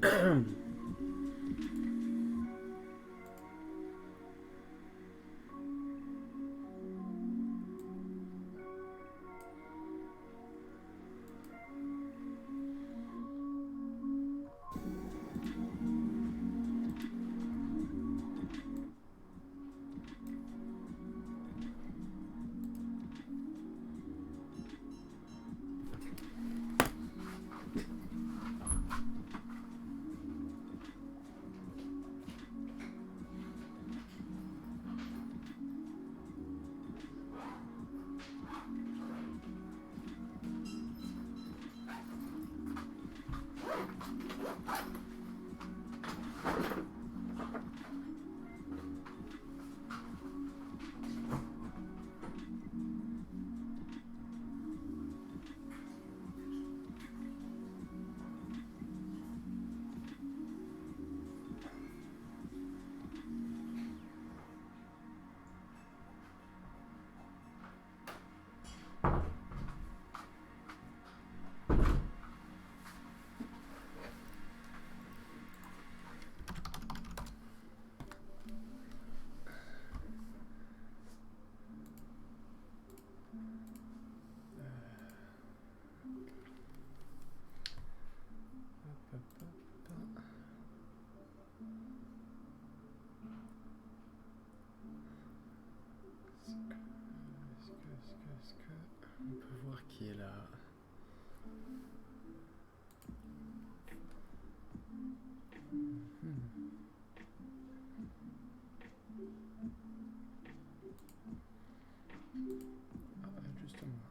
On peut voir qui est là. Justement.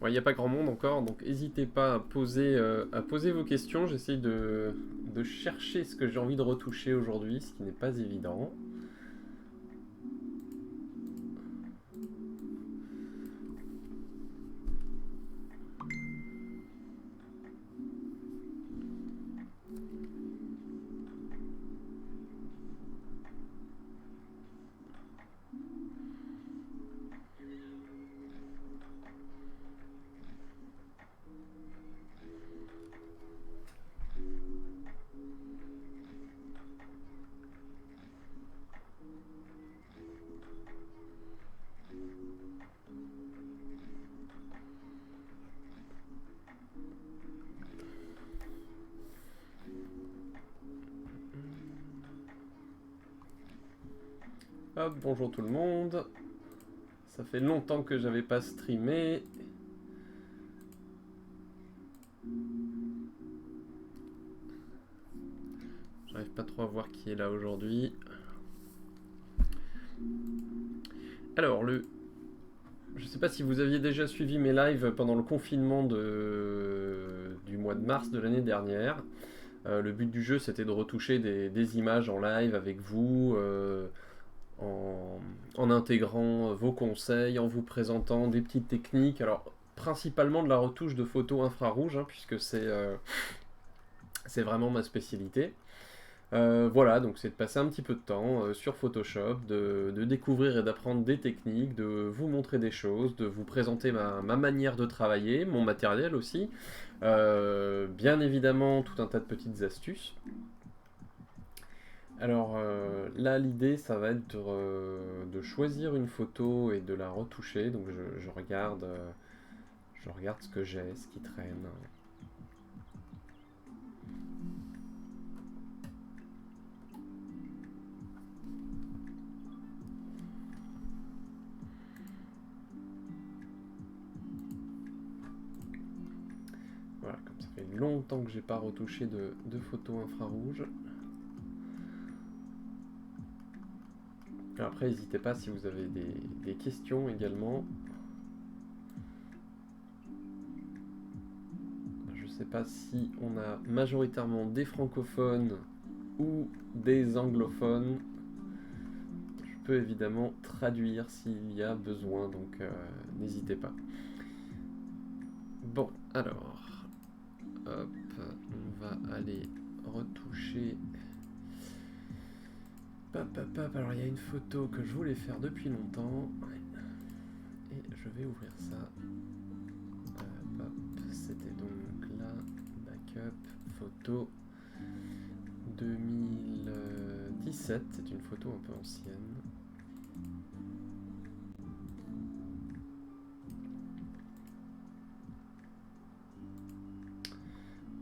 Ouais, il n'y a pas grand monde encore, donc n'hésitez pas à poser vos questions. J'essaye de chercher ce que j'ai envie de retoucher aujourd'hui, ce qui n'est pas évident. Hop, bonjour tout le monde. Ça fait longtemps que j'avais pas streamé. J'arrive pas trop à voir qui est là aujourd'hui. Alors, je sais pas si vous aviez déjà suivi mes lives pendant le confinement du mois de mars de l'année dernière. Le but du jeu, c'était de retoucher des images en live avec vous, en intégrant vos conseils, en vous présentant des petites techniques. Alors, principalement de la retouche de photos infrarouges, hein, puisque c'est vraiment ma spécialité. Voilà, donc c'est de passer un petit peu de temps sur Photoshop, de découvrir et d'apprendre des techniques, de vous montrer des choses, de vous présenter ma manière de travailler, mon matériel aussi. Bien évidemment, tout un tas de petites astuces. Alors là, l'idée, ça va être de choisir une photo et de la retoucher. Donc je regarde ce que j'ai, ce qui traîne. Voilà, comme ça fait longtemps que j'ai pas retouché de photos infrarouges. Après, n'hésitez pas si vous avez des questions également. Je sais pas si on a majoritairement des francophones ou des anglophones. Je peux évidemment traduire s'il y a besoin, donc n'hésitez pas. Bon, alors, hop, on va aller retoucher. Alors il y a une photo que je voulais faire depuis longtemps. Et je vais ouvrir ça. C'était donc là, backup, photo 2017. C'est une photo un peu ancienne.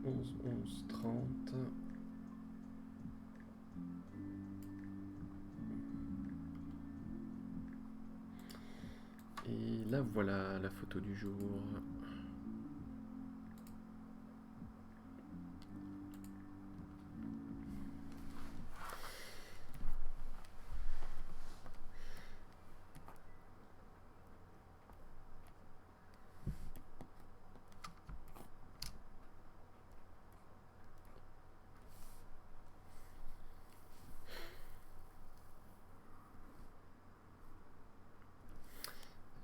11-11-30. Et là voilà la photo du jour.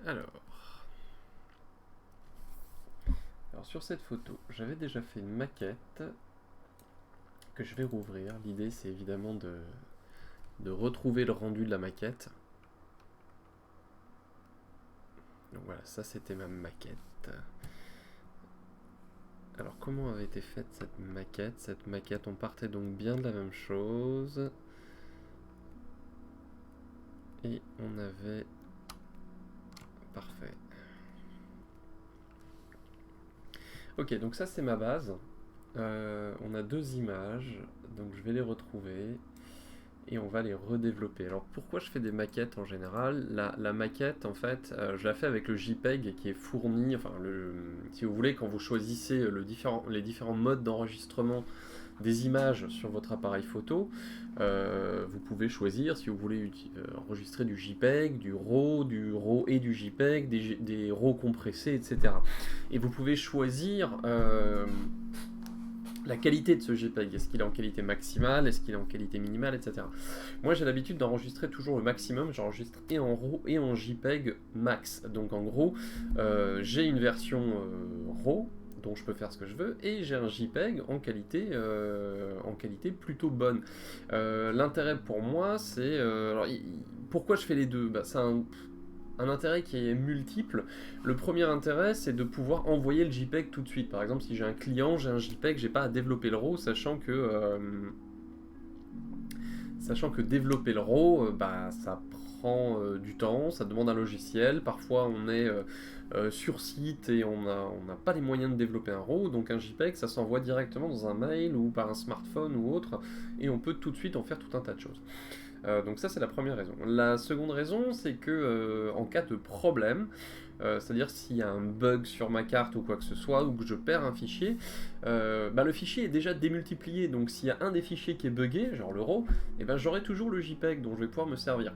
Alors sur cette photo, j'avais déjà fait une maquette que je vais rouvrir. L'idée c'est évidemment de retrouver le rendu de la maquette. Donc voilà, ça c'était ma maquette. Alors comment avait été faite cette maquette? Cette maquette, on partait donc bien de la même chose. Et on avait... Parfait. Ok, donc ça c'est ma base. On a deux images, donc je vais les retrouver et on va les redévelopper. Alors pourquoi je fais des maquettes en général? La maquette en fait, je la fais avec le JPEG qui est fourni, enfin si vous voulez, quand vous choisissez les différents modes d'enregistrement des images sur votre appareil photo, vous pouvez choisir si vous voulez enregistrer du JPEG, du RAW et du JPEG, des RAW compressés, etc. Et vous pouvez choisir la qualité de ce JPEG. Est-ce qu'il est en qualité maximale, est-ce qu'il est en qualité minimale, etc. Moi j'ai l'habitude d'enregistrer toujours le maximum, j'enregistre et en RAW et en JPEG max. Donc en gros, j'ai une version RAW, dont je peux faire ce que je veux, et j'ai un JPEG en qualité plutôt bonne. L'intérêt pour moi, c'est... pourquoi je fais les deux? C'est un intérêt qui est multiple. Le premier intérêt, c'est de pouvoir envoyer le JPEG tout de suite. Par exemple, si j'ai un client, j'ai un JPEG, j'ai pas à développer le RAW, sachant que développer le RAW, ça prend du temps, ça demande un logiciel. Parfois, on est sur site et on n'a pas les moyens de développer un RAW, donc un JPEG, ça s'envoie directement dans un mail ou par un smartphone ou autre, et on peut tout de suite en faire tout un tas de choses. Donc ça, c'est la première raison. La seconde raison, c'est que en cas de problème, c'est-à-dire s'il y a un bug sur ma carte ou quoi que ce soit, ou que je perds un fichier, le fichier est déjà démultiplié, donc s'il y a un des fichiers qui est buggé, genre le RAW, j'aurai toujours le JPEG dont je vais pouvoir me servir.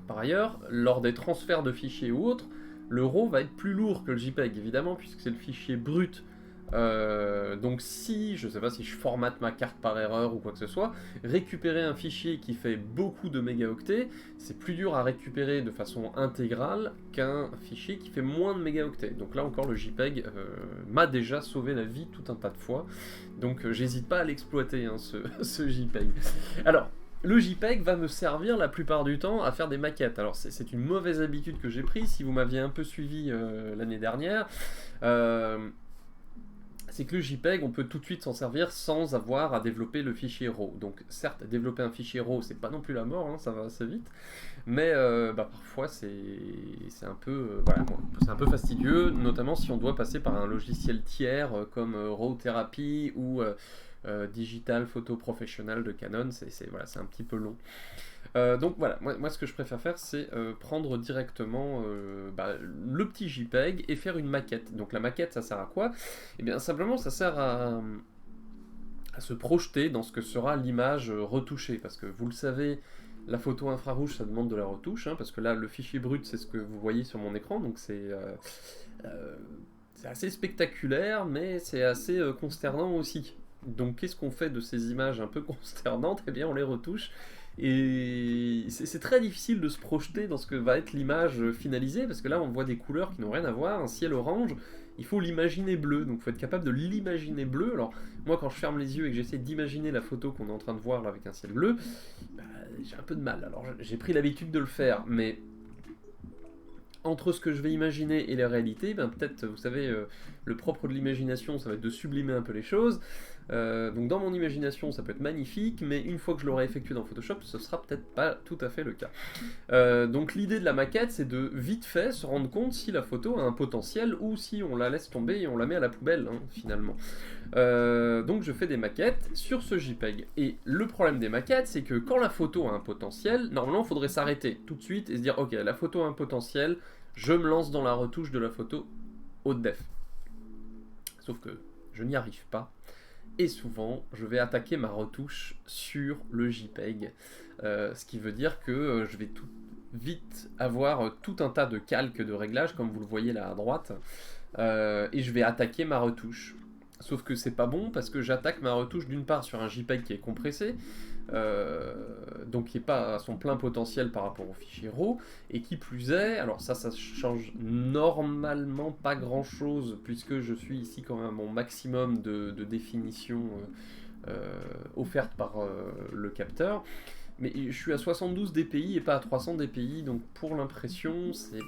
Par ailleurs, lors des transferts de fichiers ou autres, le RAW va être plus lourd que le JPEG, évidemment, puisque c'est le fichier brut. Donc si, je sais pas si je formate ma carte par erreur ou quoi que ce soit, récupérer un fichier qui fait beaucoup de mégaoctets, c'est plus dur à récupérer de façon intégrale qu'un fichier qui fait moins de mégaoctets. Donc là encore, le JPEG m'a déjà sauvé la vie tout un tas de fois, donc j'hésite pas à l'exploiter, hein, ce JPEG. Alors, le JPEG va me servir la plupart du temps à faire des maquettes. Alors c'est une mauvaise habitude que j'ai prise, si vous m'aviez un peu suivi l'année dernière, c'est que le JPEG, on peut tout de suite s'en servir sans avoir à développer le fichier RAW. Donc certes, développer un fichier RAW, c'est pas non plus la mort, hein, ça va assez vite, mais parfois c'est un peu c'est un peu fastidieux, notamment si on doit passer par un logiciel tiers comme RAW Therapy ou Digital Photo Professional de Canon, c'est un petit peu long. Donc voilà, moi ce que je préfère faire, c'est prendre directement le petit JPEG et faire une maquette. Donc la maquette, ça sert à quoi? Eh bien simplement, ça sert à se projeter dans ce que sera l'image retouchée. Parce que vous le savez, la photo infrarouge, ça demande de la retouche, hein, parce que là, le fichier brut, c'est ce que vous voyez sur mon écran, donc c'est assez spectaculaire, mais c'est assez consternant aussi. Donc qu'est-ce qu'on fait de ces images un peu consternantes? Eh bien on les retouche. Et c'est très difficile de se projeter dans ce que va être l'image finalisée, parce que là on voit des couleurs qui n'ont rien à voir, un ciel orange, il faut l'imaginer bleu, donc il faut être capable de l'imaginer bleu. Alors moi quand je ferme les yeux et que j'essaie d'imaginer la photo qu'on est en train de voir là avec un ciel bleu, j'ai un peu de mal. Alors j'ai pris l'habitude de le faire, mais entre ce que je vais imaginer et la réalité, peut-être, vous savez, le propre de l'imagination, ça va être de sublimer un peu les choses. Donc dans mon imagination, ça peut être magnifique, mais une fois que je l'aurai effectué dans Photoshop, ce sera peut-être pas tout à fait le cas. Donc l'idée de la maquette, c'est de vite fait se rendre compte si la photo a un potentiel ou si on la laisse tomber et on la met à la poubelle, hein, finalement. Donc je fais des maquettes sur ce JPEG. Et le problème des maquettes, c'est que quand la photo a un potentiel, normalement il faudrait s'arrêter tout de suite et se dire ok, la photo a un potentiel, je me lance dans la retouche de la photo haute def. Sauf que je n'y arrive pas. Et souvent, je vais attaquer ma retouche sur le JPEG. Ce qui veut dire que je vais tout vite avoir tout un tas de calques de réglages, comme vous le voyez là à droite, et je vais attaquer ma retouche. Sauf que c'est pas bon parce que j'attaque ma retouche d'une part sur un JPEG qui est compressé, donc qui n'est pas à son plein potentiel par rapport au fichier RAW, et qui plus est, alors ça change normalement pas grand chose puisque je suis ici quand même à mon maximum de définition offerte par le capteur, mais je suis à 72 dpi et pas à 300 dpi, donc pour l'impression c'est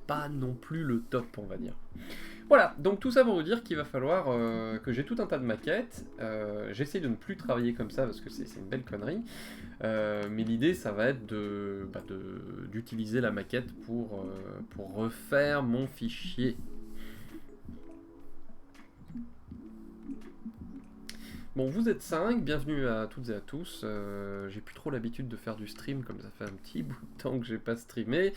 pas non plus le top, on va dire. Voilà, donc tout ça pour vous dire qu'il va falloir que j'ai tout un tas de maquettes. J'essaie de ne plus travailler comme ça parce que c'est une belle connerie. Mais l'idée, ça va être d'utiliser la maquette pour refaire mon fichier. Bon, vous êtes 5, bienvenue à toutes et à tous. J'ai plus trop l'habitude de faire du stream, comme ça fait un petit bout de temps que j'ai pas streamé,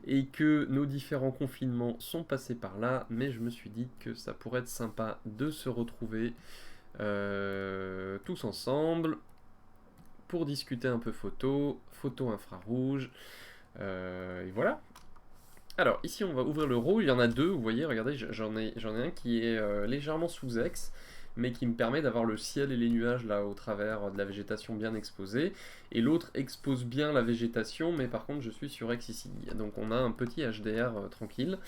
et que nos différents confinements sont passés par là, mais je me suis dit que ça pourrait être sympa de se retrouver tous ensemble pour discuter un peu photo infrarouge, et voilà. Alors ici on va ouvrir le RAW, il y en a deux, vous voyez, regardez, j'en ai un qui est légèrement sous-ex, mais qui me permet d'avoir le ciel et les nuages là au travers de la végétation bien exposée, et l'autre expose bien la végétation, mais par contre je suis sur X ici, donc on a un petit HDR tranquille.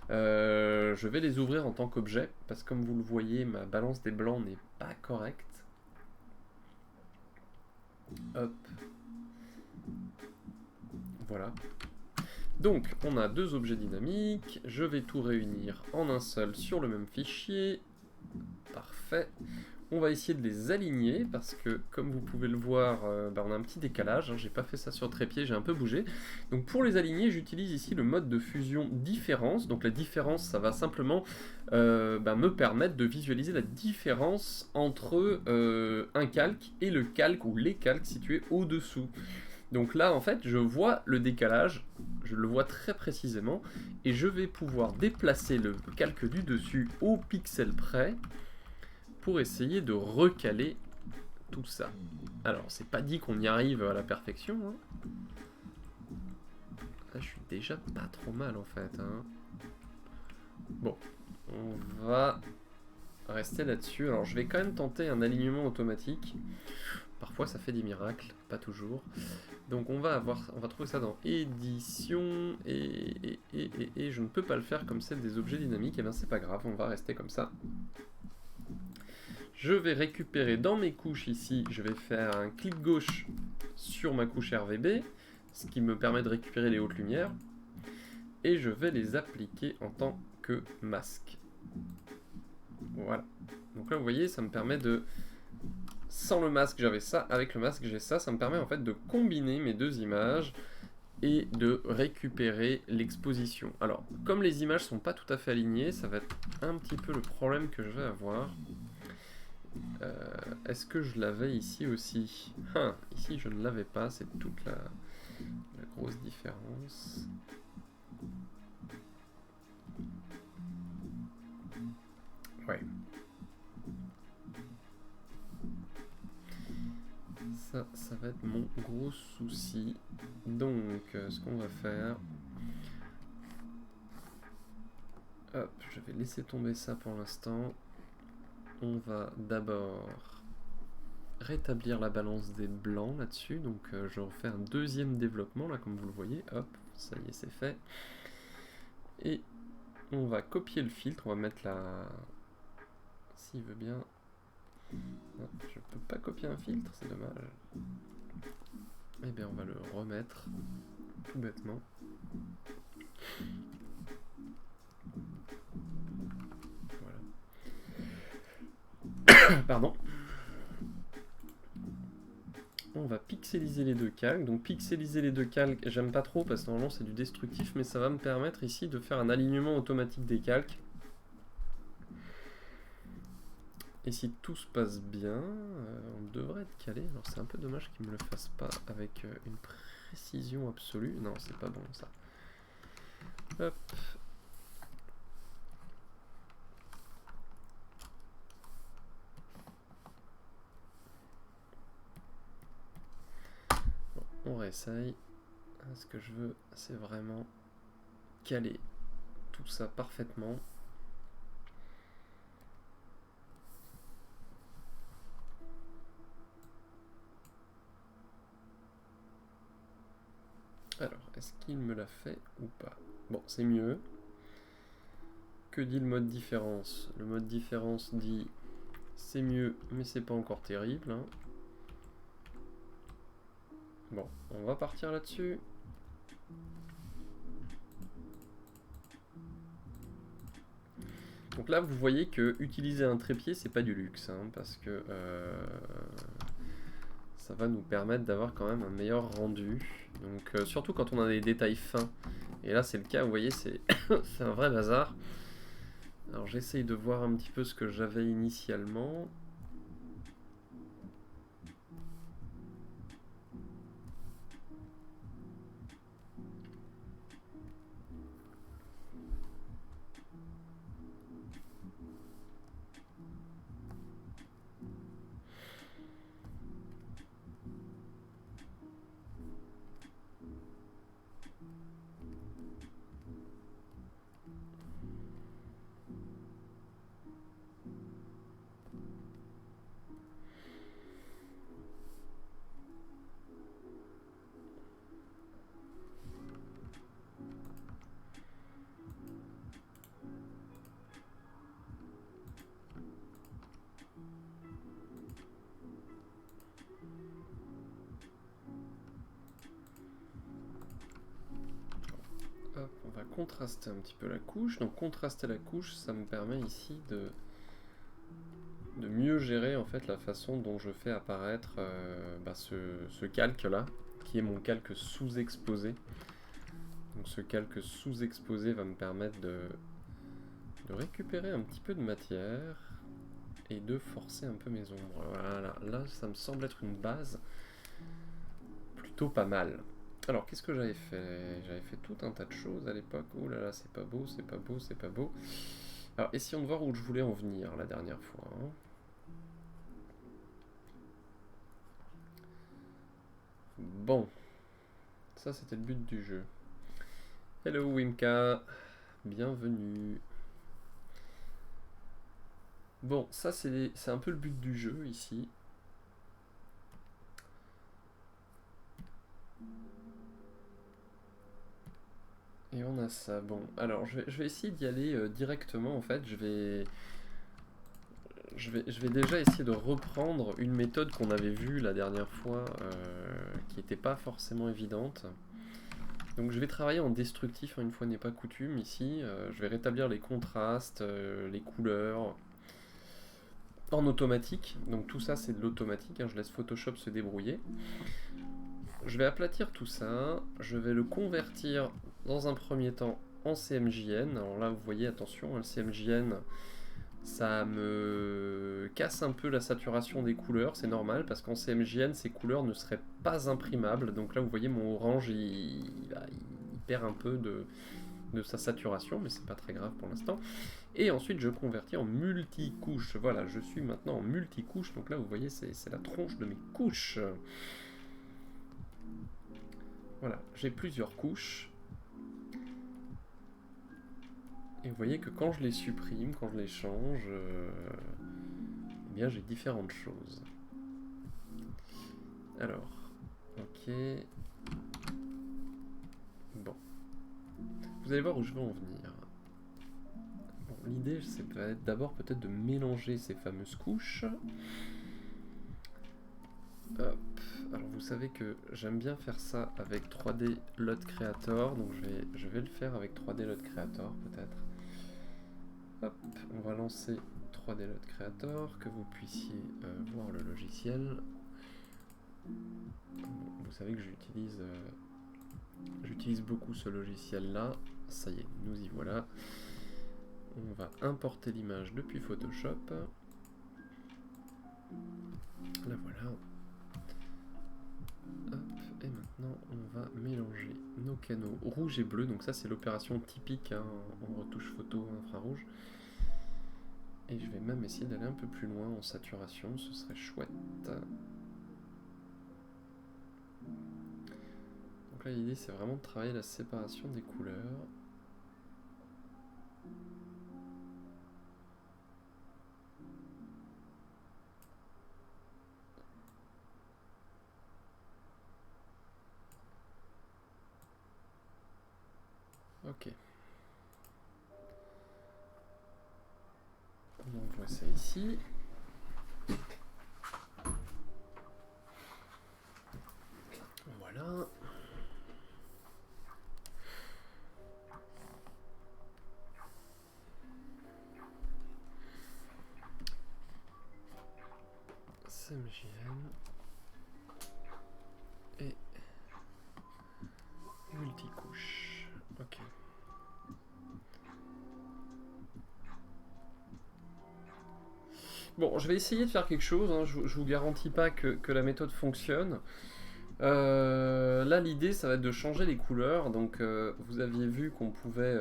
Je vais les ouvrir en tant qu'objet, parce que comme vous le voyez, ma balance des blancs n'est pas correcte. Hop. Voilà. Donc, on a deux objets dynamiques. Je vais tout réunir en un seul sur le même fichier. Parfait. On va essayer de les aligner parce que, comme vous pouvez le voir, on a un petit décalage. Hein. J'ai pas fait ça sur trépied, j'ai un peu bougé. Donc, pour les aligner, j'utilise ici le mode de fusion différence. Donc, la différence, ça va simplement me permettre de visualiser la différence entre un calque et le calque ou les calques situés au-dessous. Donc là, en fait, je vois le décalage, je le vois très précisément, et je vais pouvoir déplacer le calque du dessus au pixel près pour essayer de recaler tout ça. Alors, c'est pas dit qu'on y arrive à la perfection. Hein. Là, je suis déjà pas trop mal, en fait. Hein. Bon, on va rester là-dessus. Alors, je vais quand même tenter un alignement automatique. Parfois, ça fait des miracles, pas toujours. Donc on va trouver ça dans édition et je ne peux pas le faire comme celle des objets dynamiques. Et bien c'est pas grave, on va rester comme ça. Je vais récupérer dans mes couches ici, je vais faire un clic gauche sur ma couche RVB, ce qui me permet de récupérer les hautes lumières. Et je vais les appliquer en tant que masque. Voilà. Donc là vous voyez, ça me permet de... Sans le masque, j'avais ça. Avec le masque, j'ai ça. Ça me permet en fait de combiner mes deux images et de récupérer l'exposition. Alors, comme les images sont pas tout à fait alignées, ça va être un petit peu le problème que je vais avoir. Est-ce que je l'avais ici aussi? Ici, je ne l'avais pas. C'est toute la grosse différence. Ouais. Ça va être mon gros souci. Donc, ce qu'on va faire... Hop, je vais laisser tomber ça pour l'instant. On va d'abord rétablir la balance des blancs là-dessus. Donc, je refais un deuxième développement, là, comme vous le voyez. Hop, ça y est, c'est fait. Et on va copier le filtre. On va mettre la... S'il veut bien... Non, je peux pas copier un filtre, c'est dommage. Eh bien, on va le remettre tout bêtement. Voilà. Pardon. On va pixeliser les deux calques. Donc pixeliser les deux calques, j'aime pas trop parce que normalement c'est du destructif, mais ça va me permettre ici de faire un alignement automatique des calques. Et si tout se passe bien, on devrait être calé. Alors c'est un peu dommage qu'il me le fasse pas avec une précision absolue. Non, c'est pas bon ça. Hop. Bon, on réessaye. Ce que je veux, c'est vraiment caler tout ça parfaitement. Alors, est-ce qu'il me l'a fait ou pas? Bon, c'est mieux. Que dit le mode différence? Le mode différence dit c'est mieux, mais c'est pas encore terrible. Hein. Bon, on va partir là-dessus. Donc là, vous voyez que utiliser un trépied, c'est pas du luxe, hein, parce que ça va nous permettre d'avoir quand même un meilleur rendu. Donc surtout quand on a des détails fins. Et là, c'est le cas, vous voyez, c'est un vrai bazar. Alors j'essaye de voir un petit peu ce que j'avais initialement. va contraster un petit peu la couche. Donc contraster la couche, ça me permet ici de mieux gérer en fait la façon dont je fais apparaître ce calque là, qui est mon calque sous-exposé. Donc ce calque sous-exposé va me permettre de récupérer un petit peu de matière et de forcer un peu mes ombres. Voilà, là ça me semble être une base plutôt pas mal. Alors qu'est-ce que j'avais fait? J'avais fait tout un tas de choses à l'époque. Oh là là, c'est pas beau, c'est pas beau, c'est pas beau. Alors essayons de voir où je voulais en venir la dernière fois. Bon, ça c'était le but du jeu. Hello Wimka, bienvenue. Bon, ça c'est un peu le but du jeu ici. Et on a ça. Bon, alors je vais essayer d'y aller directement en fait. Je vais déjà essayer de reprendre une méthode qu'on avait vue la dernière fois qui n'était pas forcément évidente. Donc je vais travailler en destructif, une fois n'est pas coutume ici. Je vais rétablir les contrastes, les couleurs en automatique. Donc tout ça c'est de l'automatique, je laisse Photoshop se débrouiller. Je vais aplatir tout ça, je vais le convertir dans un premier temps en CMJN. Alors là vous voyez, attention, le CMJN ça me casse un peu la saturation des couleurs, c'est normal parce qu'en CMJN ces couleurs ne seraient pas imprimables. Donc là vous voyez mon orange il perd un peu de sa saturation, mais c'est pas très grave pour l'instant. Et ensuite je convertis en multicouche. Voilà, je suis maintenant en multicouche, donc là vous voyez c'est la tronche de mes couches. Voilà, j'ai plusieurs couches. Et vous voyez que quand je les supprime, quand je les change, eh bien j'ai différentes choses. Alors, ok. Bon. Vous allez voir où je veux en venir. Bon, l'idée, c'est d'abord peut-être de mélanger ces fameuses couches. Hop. Alors vous savez que j'aime bien faire ça avec 3D Load Creator, donc je vais le faire avec 3D Load Creator peut-être. Hop, on va lancer 3D Load Creator, que vous puissiez voir le logiciel. Vous savez que j'utilise beaucoup ce logiciel là. Ça y est, nous y voilà. On va importer l'image depuis Photoshop. La voilà. Hop, et maintenant on va mélanger nos canaux rouge et bleu. Donc ça c'est l'opération typique hein, en retouche photo infrarouge. Et je vais même essayer d'aller un peu plus loin en saturation, ce serait chouette. Donc là l'idée c'est vraiment de travailler la séparation des couleurs. Ok. On envoie ça ici. Voilà. CMJN et multicouche. Ok. Bon, je vais essayer de faire quelque chose, hein. Je vous garantis pas que la méthode fonctionne. Là, l'idée, ça va être de changer les couleurs. Donc, vous aviez vu qu'on pouvait...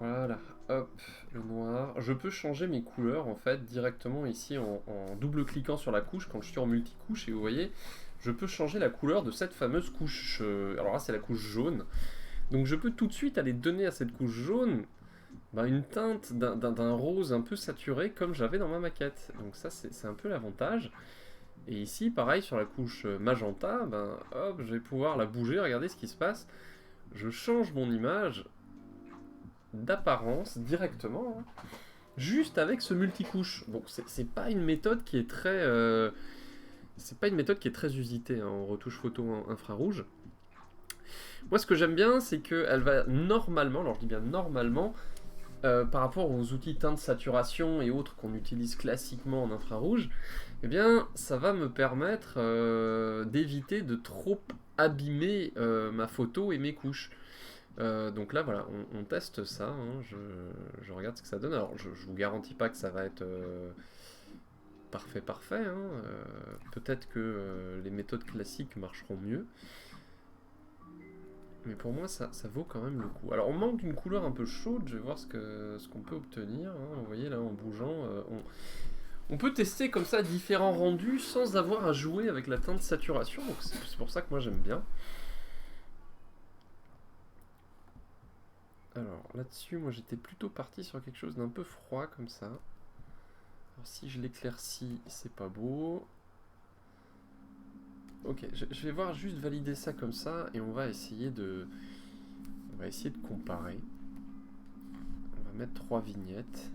voilà, hop, le noir. Je peux changer mes couleurs, en fait, directement ici, en double-cliquant sur la couche, quand je suis en multicouche. Et vous voyez, je peux changer la couleur de cette fameuse couche. Alors là, c'est la couche jaune. Donc, je peux tout de suite aller donner à cette couche jaune une teinte d'un rose un peu saturé comme j'avais dans ma maquette. Donc ça c'est un peu l'avantage. Et ici pareil sur la couche magenta, hop, je vais pouvoir la bouger, regardez ce qui se passe. Je change mon image d'apparence directement, hein, juste avec ce multicouche. Bon, c'est pas une méthode qui est très usitée hein, en retouche photo infrarouge. Moi, ce que j'aime bien, c'est qu'elle va normalement, alors je dis bien normalement, par rapport aux outils teinte saturation et autres qu'on utilise classiquement en infrarouge, eh bien, ça va me permettre d'éviter de trop abîmer ma photo et mes couches. Donc là, voilà, on teste ça, hein, je regarde ce que ça donne. Alors, je vous garantis pas que ça va être parfait, parfait, hein, peut-être que les méthodes classiques marcheront mieux. Mais pour moi, ça vaut quand même le coup. Alors, on manque d'une couleur un peu chaude. Je vais voir ce qu'on peut obtenir, hein. Vous voyez, là, en bougeant, on peut tester comme ça différents rendus sans avoir à jouer avec la teinte saturation. Donc, c'est pour ça que moi, j'aime bien. Alors, là-dessus, moi, j'étais plutôt parti sur quelque chose d'un peu froid, comme ça. Alors, si je l'éclaircis, c'est pas beau. Ok, je vais voir juste valider ça comme ça, et on va essayer de comparer. On va mettre 3 vignettes.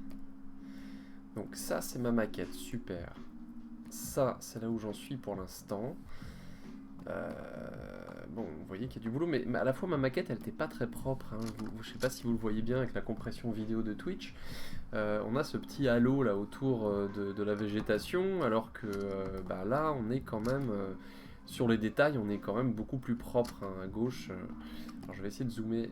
Donc ça, c'est ma maquette, super. Ça, c'est là où j'en suis pour l'instant. Bon, vous voyez qu'il y a du boulot, mais à la fois ma maquette, elle n'était pas très propre, hein. Je sais pas si vous le voyez bien avec la compression vidéo de Twitch. On a ce petit halo là autour de la végétation, alors que là, on est quand même sur les détails, on est quand même beaucoup plus propre, hein, à gauche. Alors je vais essayer de zoomer.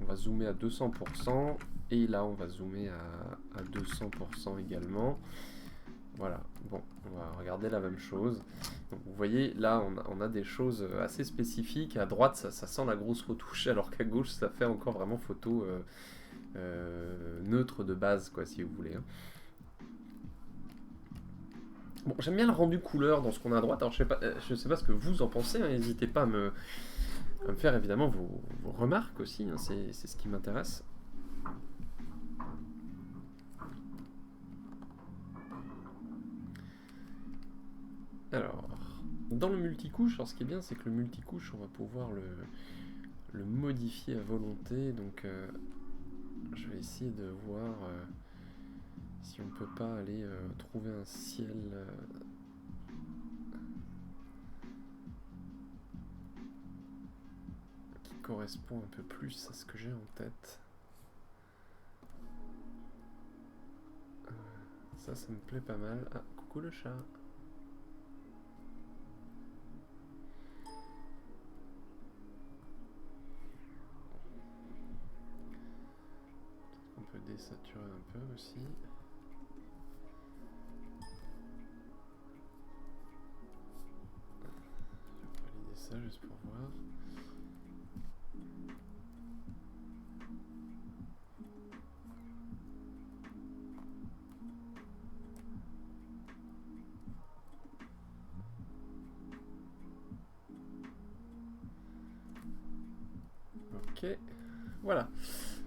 On va zoomer à 200%, et là, on va zoomer à 200% également. Voilà, bon, on va regarder la même chose. Donc, vous voyez, là, on a des choses assez spécifiques. À droite, ça sent la grosse retouche, alors qu'à gauche, ça fait encore vraiment photo neutre de base, quoi, si vous voulez, hein. Bon, j'aime bien le rendu couleur dans ce qu'on a à droite. Alors, je sais pas ce que vous en pensez, hein. N'hésitez pas à me faire évidemment vos remarques aussi, hein. C'est ce qui m'intéresse. Alors, dans le multicouche, alors ce qui est bien, c'est que le multicouche, on va pouvoir le modifier à volonté. Donc, je vais essayer de voir si on peut pas aller trouver un ciel qui correspond un peu plus à ce que j'ai en tête. Ça me plaît pas mal. Ah, coucou le chat. On peut désaturer un peu aussi. Je vais valider ça juste pour voir. Ok, voilà.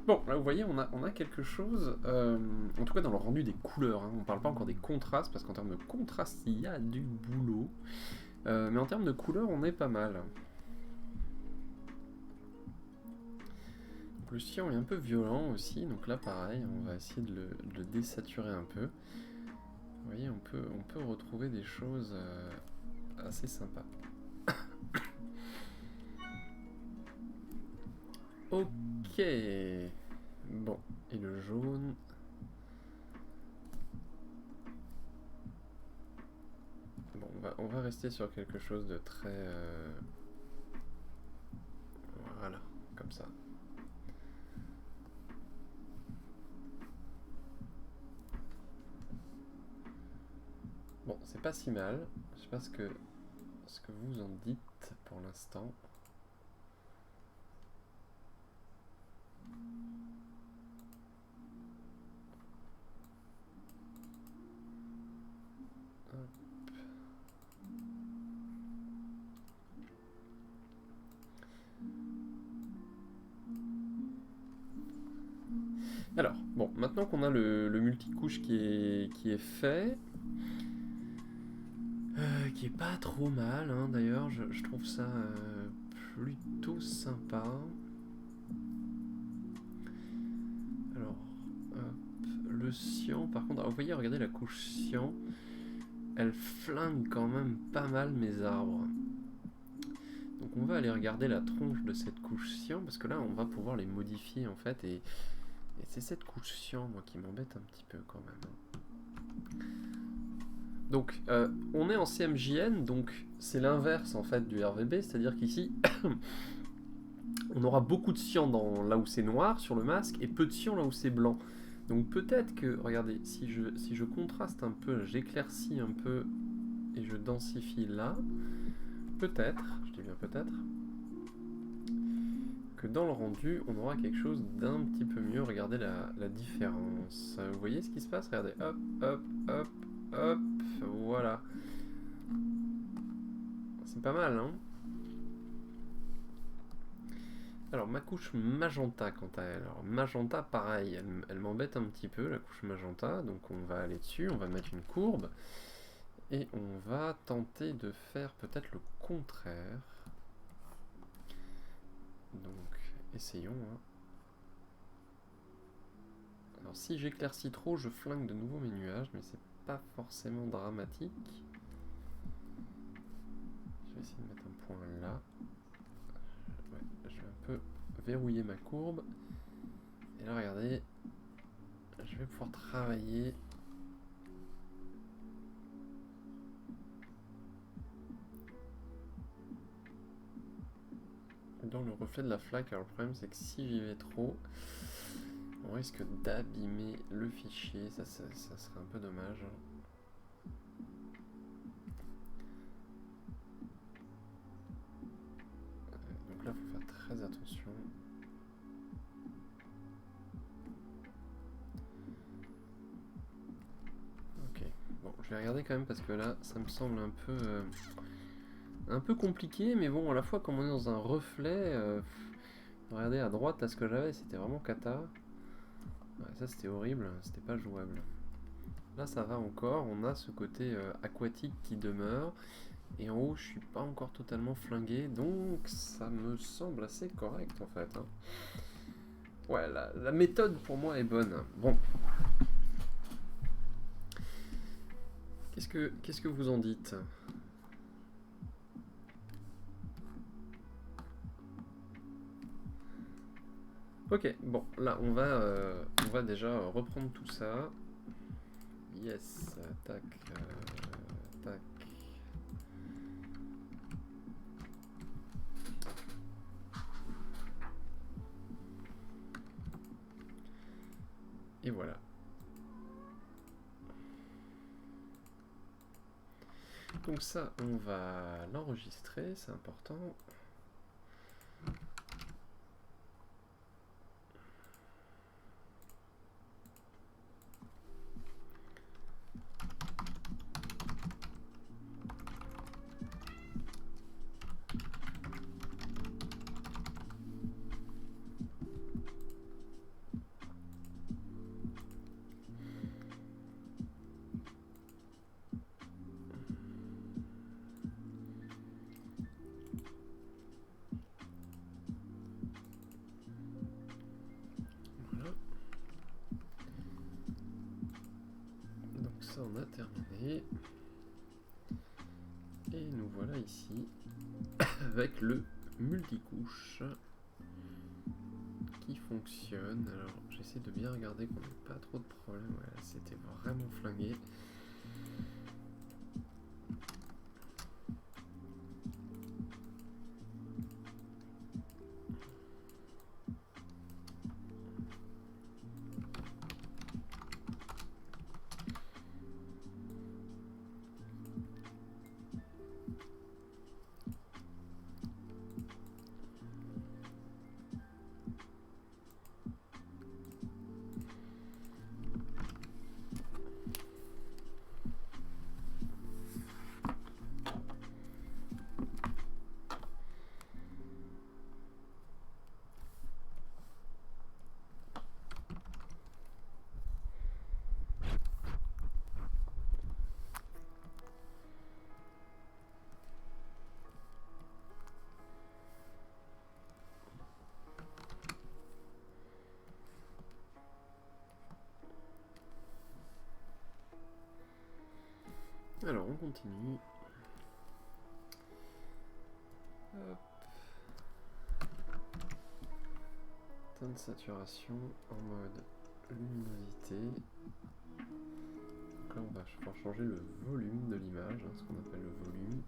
Bon, là vous voyez, on a quelque chose, en tout cas dans le rendu des couleurs, hein. On ne parle pas encore des contrastes, parce qu'en termes de contraste, il y a du boulot. Mais en termes de couleurs, on est pas mal. Donc, le cyan est un peu violent aussi, donc là pareil, on va essayer de le désaturer un peu. Vous voyez, on peut retrouver des choses assez sympas. Ok. Bon, et le jaune. Bon, on va rester sur quelque chose de très... Voilà, comme ça. Bon, c'est pas si mal. Je sais pas ce que vous en dites pour l'instant. Alors, bon, maintenant qu'on a le multicouche qui est fait, qui est pas trop mal, hein, d'ailleurs, je trouve ça plutôt sympa. Alors, le cyan, par contre, alors, vous voyez, regardez la couche cyan, elle flingue quand même pas mal mes arbres. Donc on va aller regarder la tronche de cette couche cyan, parce que là on va pouvoir les modifier en fait, et c'est cette couche cyan moi qui m'embête un petit peu quand même. Donc on est en CMJN, donc c'est l'inverse en fait du RVB, c'est-à-dire qu'ici on aura beaucoup de cyan là où c'est noir sur le masque et peu de cyan là où c'est blanc. Donc peut-être que, regardez, si je contraste un peu, j'éclaircis un peu et je densifie là, peut-être, je dis bien peut-être, que dans le rendu, on aura quelque chose d'un petit peu mieux. Regardez la différence. Vous voyez ce qui se passe? Regardez, hop, hop, hop, hop, voilà. C'est pas mal, hein? Alors, ma couche magenta, quant à elle. Alors, magenta, pareil, elle m'embête un petit peu, la couche magenta. Donc, on va aller dessus, on va mettre une courbe. Et on va tenter de faire peut-être le contraire. Donc, essayons. Hein. Alors, si j'éclaircis trop, je flingue de nouveau mes nuages, mais c'est pas forcément dramatique. Je vais essayer de mettre un point là. Ouais, je vais un peu verrouiller ma courbe. Et là, regardez, je vais pouvoir travailler. Dans le reflet de la flaque. Alors, le problème, c'est que si j'y vais trop, on risque d'abîmer le fichier. Ça serait un peu dommage. Donc là, il faut faire très attention. Ok, bon, je vais regarder quand même parce que là, ça me semble un peu compliqué, mais bon, à la fois, comme on est dans un reflet, regardez à droite, là, ce que j'avais, c'était vraiment cata. Ouais, ça, c'était horrible, c'était pas jouable. Là, ça va encore, on a ce côté aquatique qui demeure. Et en haut, je suis pas encore totalement flingué, donc ça me semble assez correct en fait. Hein. Ouais, la méthode pour moi est bonne. Bon. Qu'est-ce que vous en dites? Ok, bon, là on va déjà reprendre tout ça. Yes, tac, tac. Et voilà. Donc ça, on va l'enregistrer, c'est important. Ça on a terminé. Et nous voilà ici avec le multicouche qui fonctionne. Alors j'essaie de bien regarder qu'on n'ait pas trop de problèmes. Ouais, c'était vraiment flingué. Alors on continue. Hop. teinte de saturation en mode luminosité. Donc là on va pouvoir changer le volume de l'image, ce qu'on appelle le volume.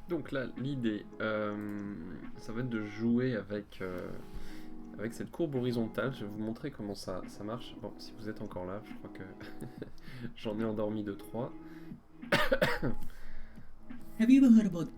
Donc là, l'idée, ça va être de jouer avec cette courbe horizontale. Je vais vous montrer comment ça marche. Bon, si vous êtes encore là, je crois que j'en ai endormi 2-3. Have you ever heard about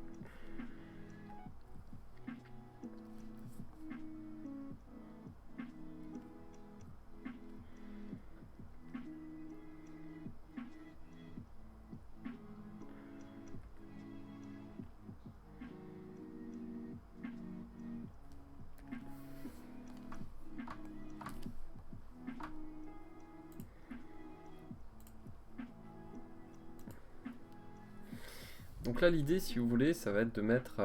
Donc là, l'idée, si vous voulez, ça va être de mettre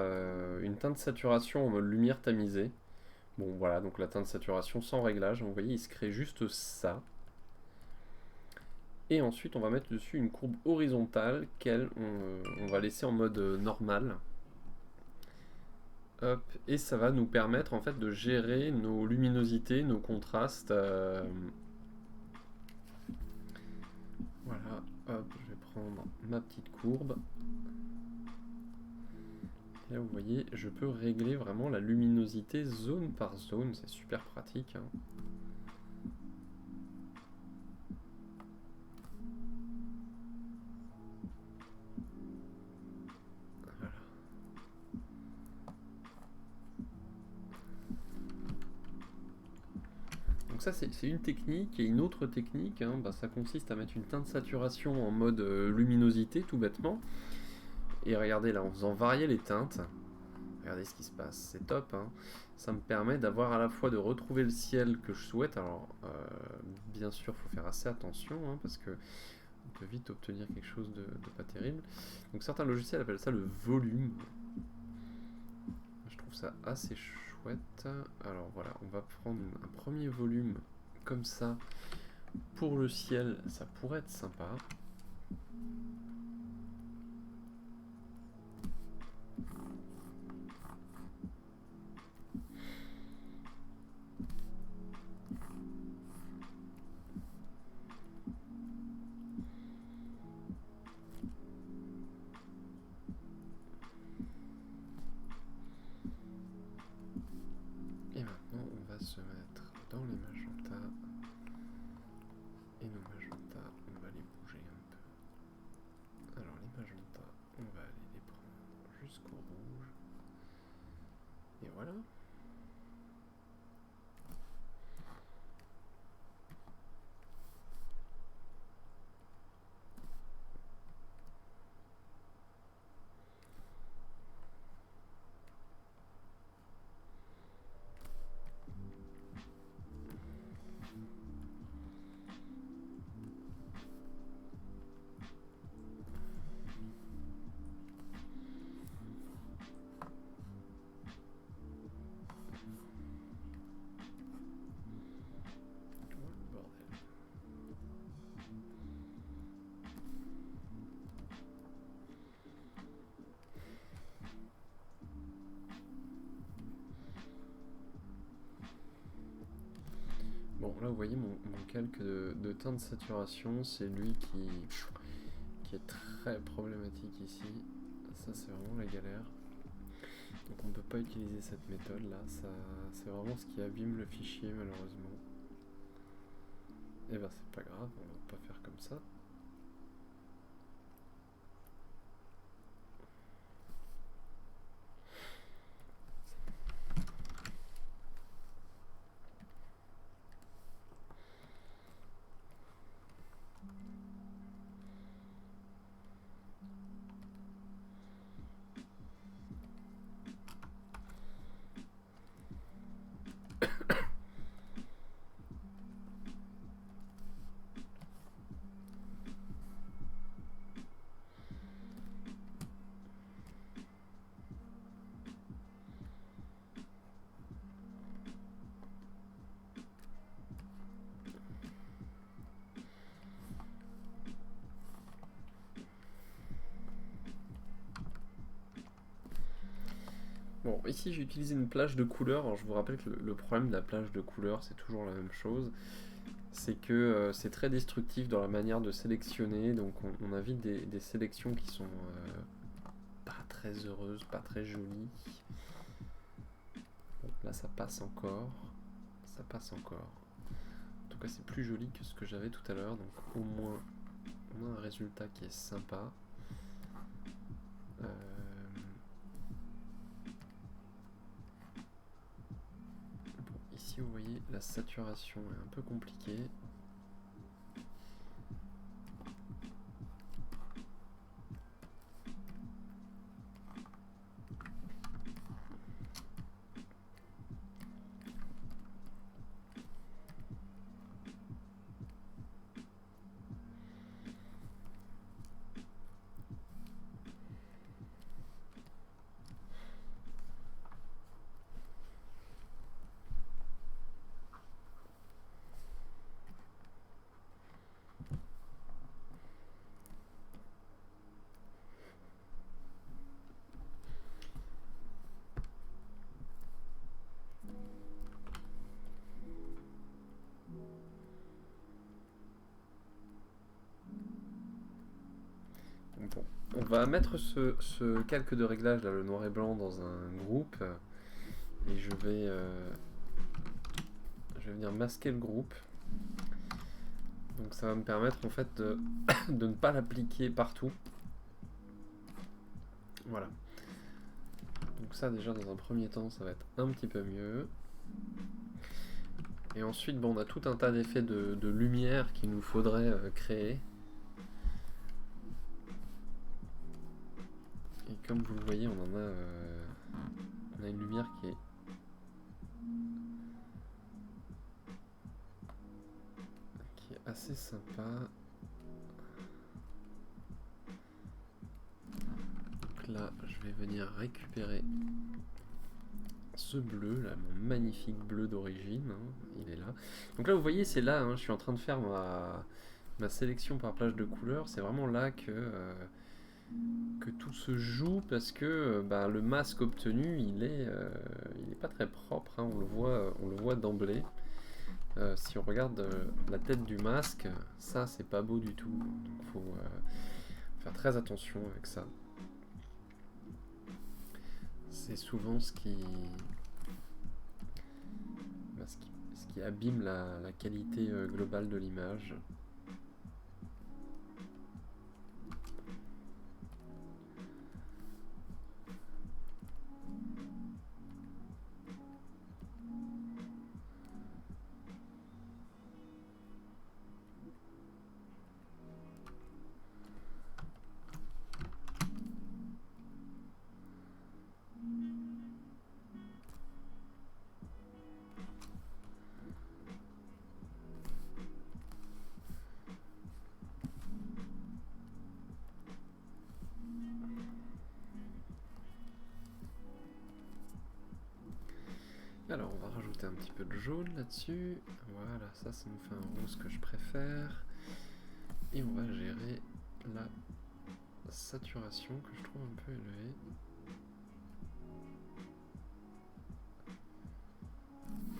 une teinte de saturation en mode lumière tamisée. Bon, voilà, donc la teinte de saturation sans réglage. Vous voyez, il se crée juste ça. Et ensuite, on va mettre dessus une courbe horizontale qu'elle, on va laisser en mode normal. Hop, et ça va nous permettre en fait de gérer nos luminosités, nos contrastes. Voilà, hop, je vais prendre ma petite courbe. Et là, vous voyez, je peux régler vraiment la luminosité zone par zone, c'est super pratique, hein. Voilà. Donc ça, c'est une technique, et une autre technique, hein, ça consiste à mettre une teinte de saturation en mode luminosité, tout bêtement. Et regardez là, en faisant varier les teintes, regardez ce qui se passe, c'est top, hein. Ça me permet d'avoir à la fois de retrouver le ciel que je souhaite. Alors, bien sûr, il faut faire assez attention, hein, parce que on peut vite obtenir quelque chose de pas terrible. Donc certains logiciels appellent ça le volume. Je trouve ça assez chouette. Alors voilà, on va prendre un premier volume comme ça. Pour le ciel, ça pourrait être sympa. Et maintenant, on va se mettre dans les magentas. Et nos magentas, on va les bouger un peu. Alors les magentas, on va aller les prendre jusqu'au rouge. Et voilà. Bon, là, vous voyez mon calque de teint de saturation, c'est lui qui est très problématique ici. Ça, c'est vraiment la galère. Donc on ne peut pas utiliser cette méthode là, c'est vraiment ce qui abîme le fichier malheureusement. Et ben c'est pas grave, on va pas faire comme ça. Bon, ici j'ai utilisé une plage de couleurs. Alors je vous rappelle que le problème de la plage de couleurs, c'est toujours la même chose. C'est que c'est très destructif dans la manière de sélectionner. Donc on a vite des sélections qui sont pas très heureuses, pas très jolies. Bon, là ça passe encore. Ça passe encore. En tout cas c'est plus joli que ce que j'avais tout à l'heure. Donc au moins on a un résultat qui est sympa. Ici vous voyez la saturation est un peu compliquée. Bon, on va mettre ce calque de réglage, là, le noir et blanc, dans un groupe. Et je vais venir masquer le groupe. Donc ça va me permettre en fait de ne pas l'appliquer partout. Voilà. Donc ça déjà dans un premier temps ça va être un petit peu mieux. Et ensuite bon, on a tout un tas d'effets de lumière qu'il nous faudrait créer. Et comme vous le voyez, on a une lumière qui est assez sympa. Donc là, je vais venir récupérer ce bleu, là, mon magnifique bleu d'origine, hein, il est là. Donc là, vous voyez, c'est là, hein, je suis en train de faire ma sélection par plage de couleurs. C'est vraiment là que tout se joue parce que le masque obtenu, il est pas très propre, hein, on le voit d'emblée. Si on regarde la tête du masque, ça c'est pas beau du tout, donc faut faire très attention avec ça. C'est souvent ce qui abîme la qualité globale de l'image. Alors on va rajouter un petit peu de jaune là-dessus. Voilà, ça nous fait un rose que je préfère. Et on va gérer la saturation que je trouve un peu élevée.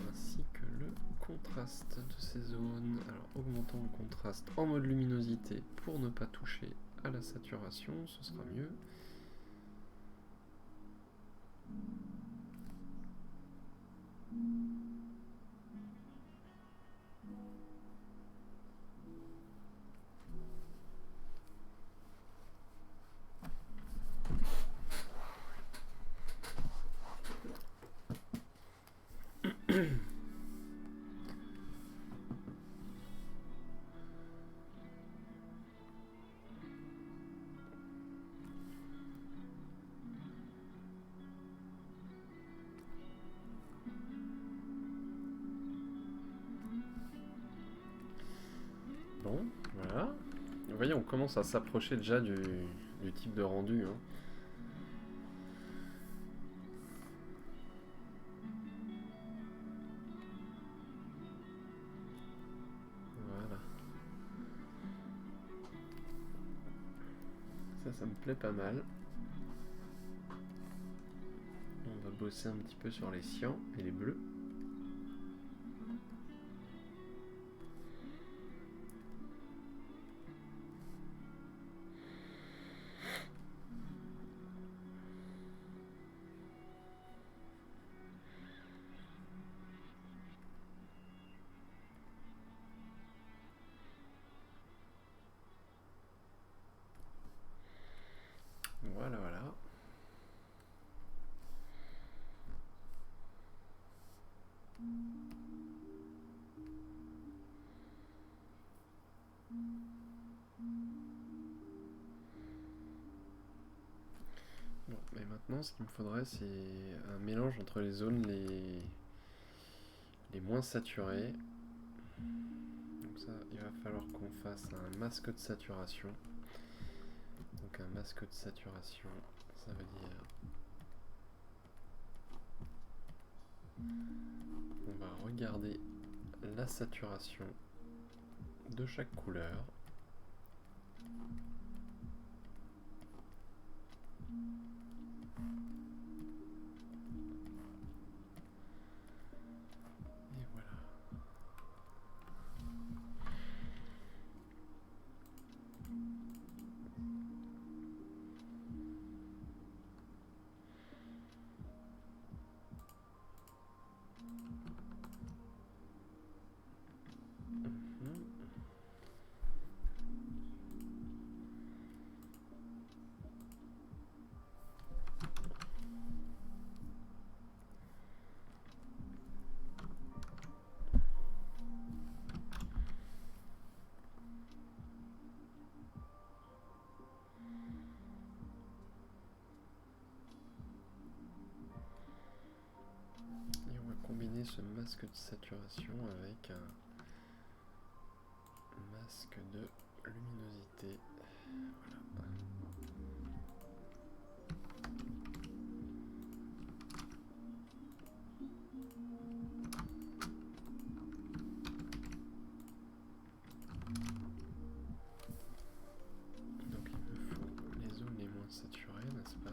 Ainsi que le contraste. contraste de ces zones. Alors augmentons le contraste en mode luminosité pour ne pas toucher à la saturation, ce sera mieux. Bon, voilà. Vous voyez, on commence à s'approcher déjà du type de rendu. Hein. Voilà. Ça me plaît pas mal. On va bosser un petit peu sur les cyans et les bleus. Voilà, voilà. Bon, et maintenant, ce qu'il me faudrait, c'est un mélange entre les zones les moins saturées. Donc ça, il va falloir qu'on fasse un masque de saturation. Donc un masque de saturation, ça veut dire... On va regarder la saturation de chaque couleur. Et voilà. Combiner ce masque de saturation avec un masque de luminosité. Voilà. Donc il me faut les zones les moins saturées, n'est-ce pas ?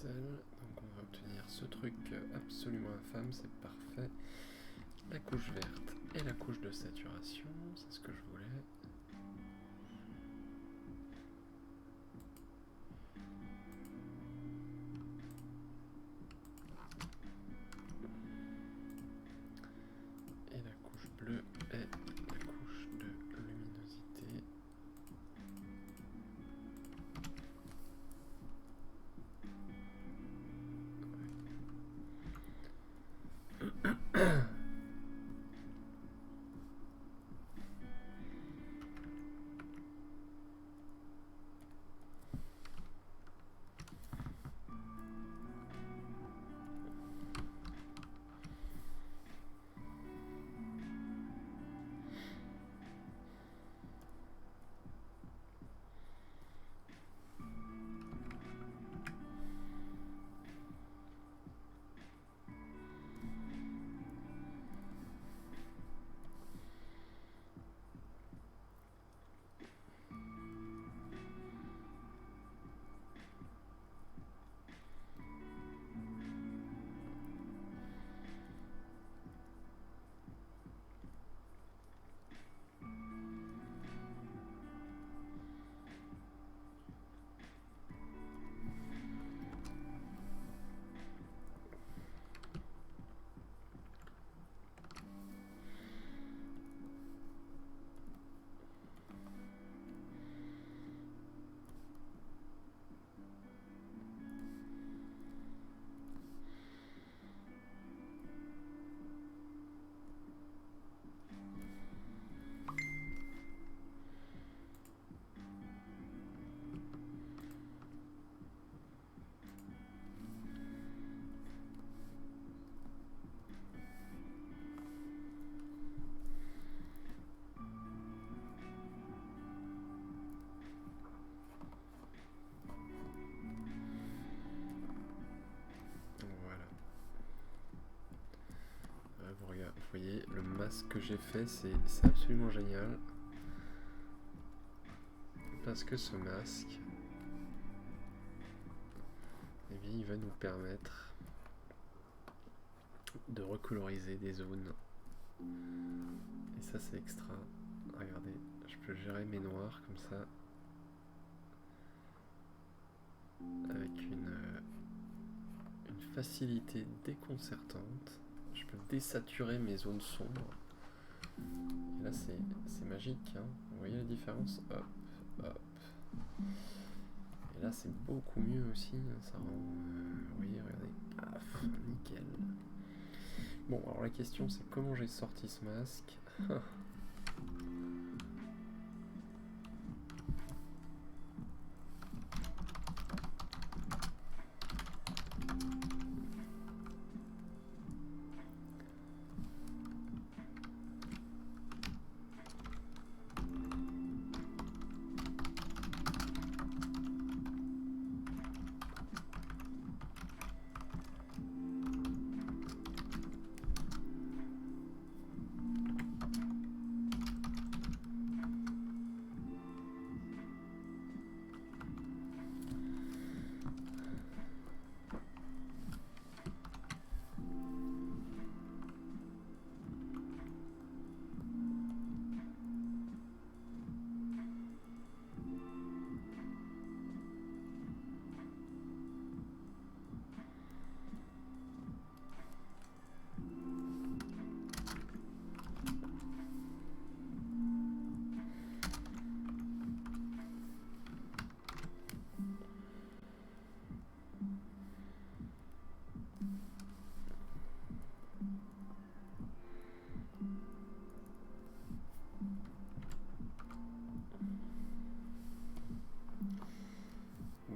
Donc on va obtenir ce truc absolument infâme, c'est parfait. La couche verte et la couche de saturation, c'est ce que je voulais. voyez, le masque que j'ai fait, c'est absolument génial. Parce que ce masque, eh bien, il va nous permettre de recoloriser des zones. Et ça, c'est extra. Regardez, je peux gérer mes noirs comme ça. Avec une facilité déconcertante. Je peux désaturer mes zones sombres. Et là, c'est magique. Hein. Vous voyez la différence? Hop, hop. Et là, c'est beaucoup mieux aussi. Ça rend... vous voyez, regardez. Paf, nickel. Bon, alors la question, c'est comment j'ai sorti ce masque.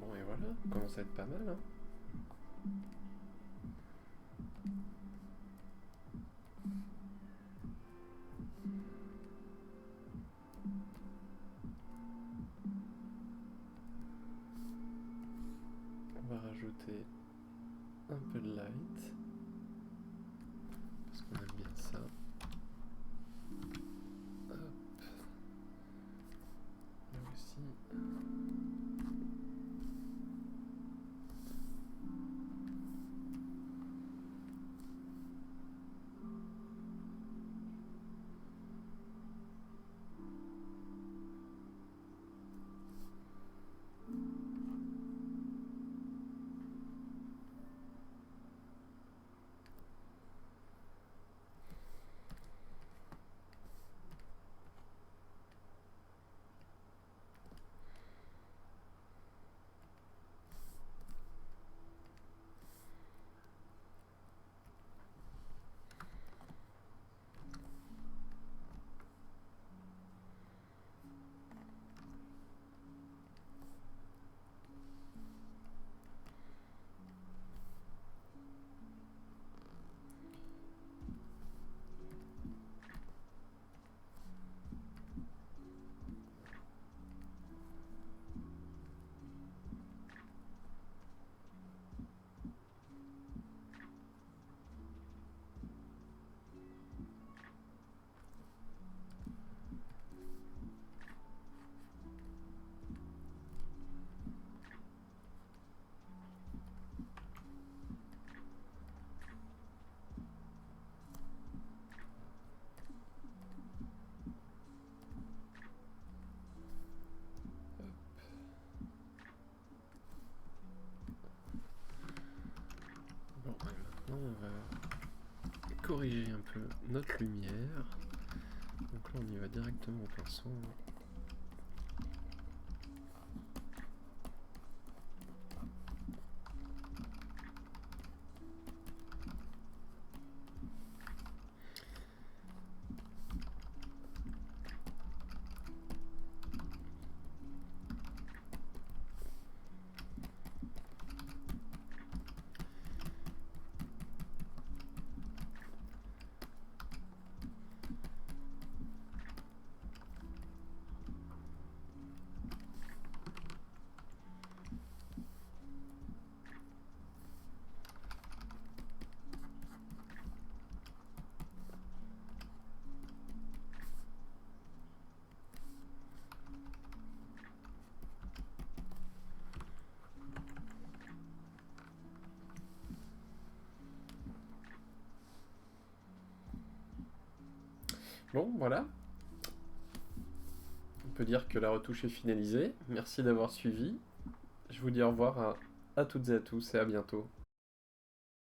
Bon, et voilà, ça commence à être pas mal. Hein. On va rajouter un peu de light. Parce qu'on aime bien ça. Hop. Là aussi. Maintenant, on va corriger un peu notre lumière. Donc là, on y va directement au pinceau. Bon, voilà. On peut dire que la retouche est finalisée. Merci d'avoir suivi. Je vous dis au revoir à toutes et à tous et à bientôt.